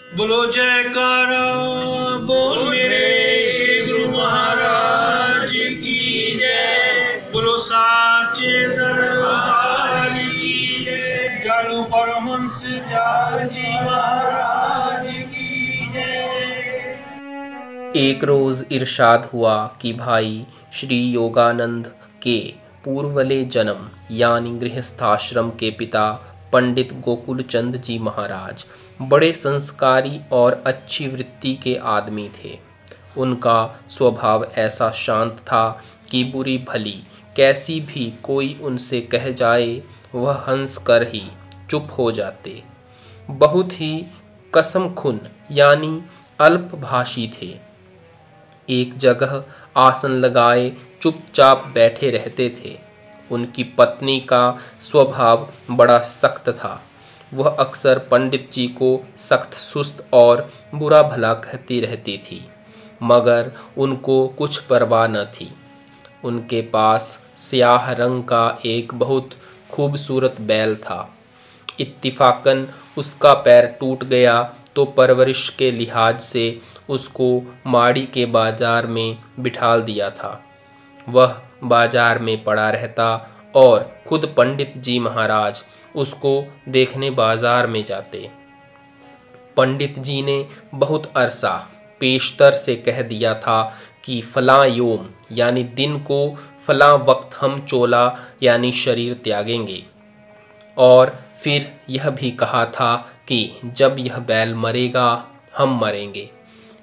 बोलो जयकारा बोल मेरे श्री गुरु महाराज की जय। बोलो साचे दरबार की जय। जालू परमहंस जी महाराज की जय। एक रोज इरशाद हुआ कि भाई श्री योगानंद के पूर्वले जन्म यानी गृहस्थाश्रम के पिता पंडित गोकुलचंद जी महाराज बड़े संस्कारी और अच्छी वृत्ति के आदमी थे। उनका स्वभाव ऐसा शांत था कि बुरी भली कैसी भी कोई उनसे कह जाए वह हंस कर ही चुप हो जाते। बहुत ही कसमखुन यानी अल्पभाषी थे। एक जगह आसन लगाए चुपचाप बैठे रहते थे। उनकी पत्नी का स्वभाव बड़ा सख्त था। वह अक्सर पंडित जी को सख्त सुस्त और बुरा भला कहती रहती थी, मगर उनको कुछ परवाह न थी। उनके पास स्याह रंग का एक बहुत खूबसूरत बैल था। इत्तिफाकन उसका पैर टूट गया तो परवरिश के लिहाज से उसको माड़ी के बाजार में बिठाल दिया था। वह बाजार में पड़ा रहता और खुद पंडित जी महाराज उसको देखने बाजार में जाते। पंडित जी ने बहुत अरसा पेशतर से कह दिया था कि फलां योम यानी दिन को फलां वक्त हम चोला यानी शरीर त्यागेंगे, और फिर यह भी कहा था कि जब यह बैल मरेगा हम मरेंगे,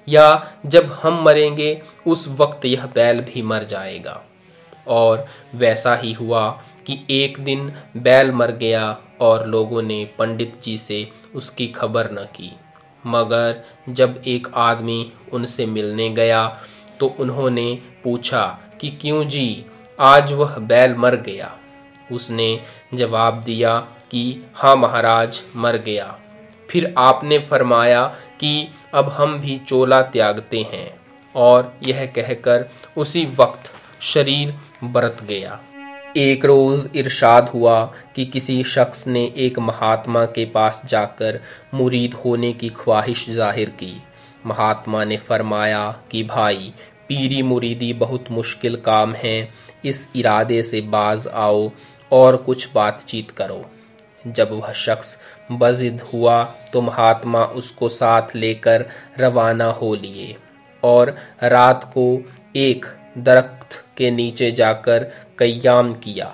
या जब हम मरेंगे उस वक्त यह बैल भी मर जाएगा। और वैसा ही हुआ कि एक दिन बैल मर गया और लोगों ने पंडित जी से उसकी खबर न की। मगर जब एक आदमी उनसे मिलने गया तो उन्होंने पूछा कि क्यों जी, आज वह बैल मर गया। उसने जवाब दिया कि हाँ महाराज, मर गया। फिर आपने फरमाया कि अब हम भी चोला त्यागते हैं, और यह कहकर उसी वक्त शरीर बरत गया। एक रोज इरशाद हुआ कि किसी शख्स ने एक महात्मा के पास जाकर मुरीद होने की ख्वाहिश जाहिर की। महात्मा ने फरमाया कि भाई, पीरी मुरीदी बहुत मुश्किल काम है, इस इरादे से बाज आओ और कुछ बातचीत करो। जब वह शख्स बजिद हुआ तो महात्मा उसको साथ लेकर रवाना हो लिए और रात को एक दरख्त के नीचे जाकर कयाम किया।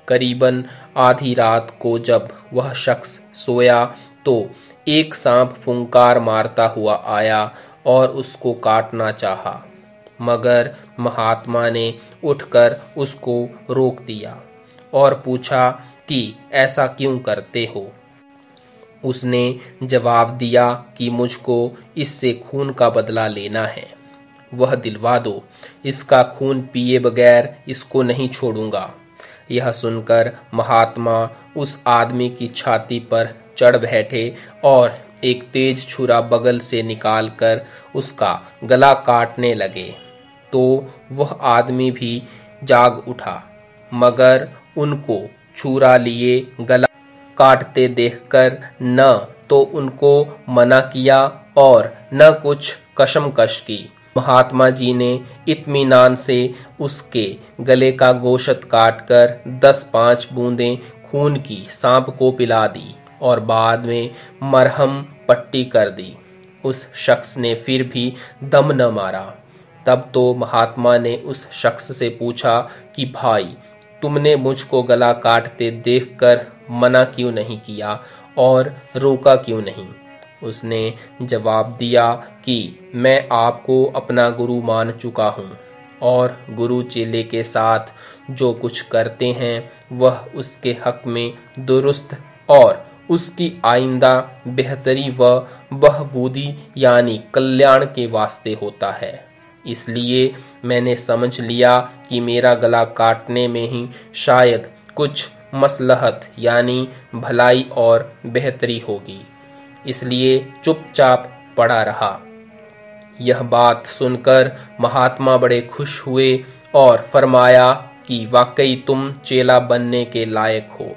करीबन आधी रात को जब वह शख्स सोया तो एक सांप फुंकार मारता हुआ आया और उसको काटना चाहा, मगर महात्मा ने उठकर उसको रोक दिया और पूछा कि ऐसा क्यों करते हो। उसने जवाब दिया कि मुझको इससे खून का बदला लेना है, वह दिलवा दो, इसका खून पिए बगैर इसको नहीं छोड़ूंगा। यह सुनकर महात्मा उस आदमी की छाती पर चढ़ बैठे और एक तेज छुरा बगल से निकालकर उसका गला काटने लगे। तो वह आदमी भी जाग उठा, मगर उनको छुरा लिए गला काटते देखकर न तो उनको मना किया और न कुछ कशमकश की। महात्मा जी ने इत्मीनान से उसके गले का गोश्त काटकर 10-5 बूंदें खून की सांप को पिला दी और बाद में मरहम पट्टी कर दी। उस शख्स ने फिर भी दम न मारा। तब तो महात्मा ने उस शख्स से पूछा कि भाई, तुमने मुझको गला काटते देखकर मना क्यों नहीं किया और रोका क्यों नहीं। उसने जवाब दिया कि मैं आपको अपना गुरु मान चुका हूँ और गुरु चेले के साथ जो कुछ करते हैं वह उसके हक में दुरुस्त और उसकी आइंदा बेहतरी व बहबूदी यानी कल्याण के वास्ते होता है। इसलिए मैंने समझ लिया कि मेरा गला काटने में ही शायद कुछ मसलहत यानी भलाई और बेहतरी होगी, इसलिए चुपचाप पड़ा रहा। यह बात सुनकर महात्मा बड़े खुश हुए और फरमाया कि वाकई तुम चेला बनने के लायक हो,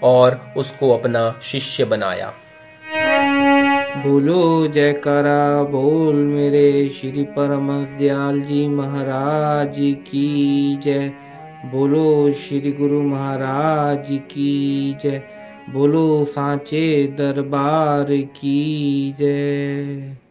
और उसको अपना शिष्य बनाया। बोलो जयकारा बोल मेरे श्री परमहंस दयाल जी महाराज की जय। बोलो श्री गुरु महाराज की जय। बोलो सांचे दरबार की जय।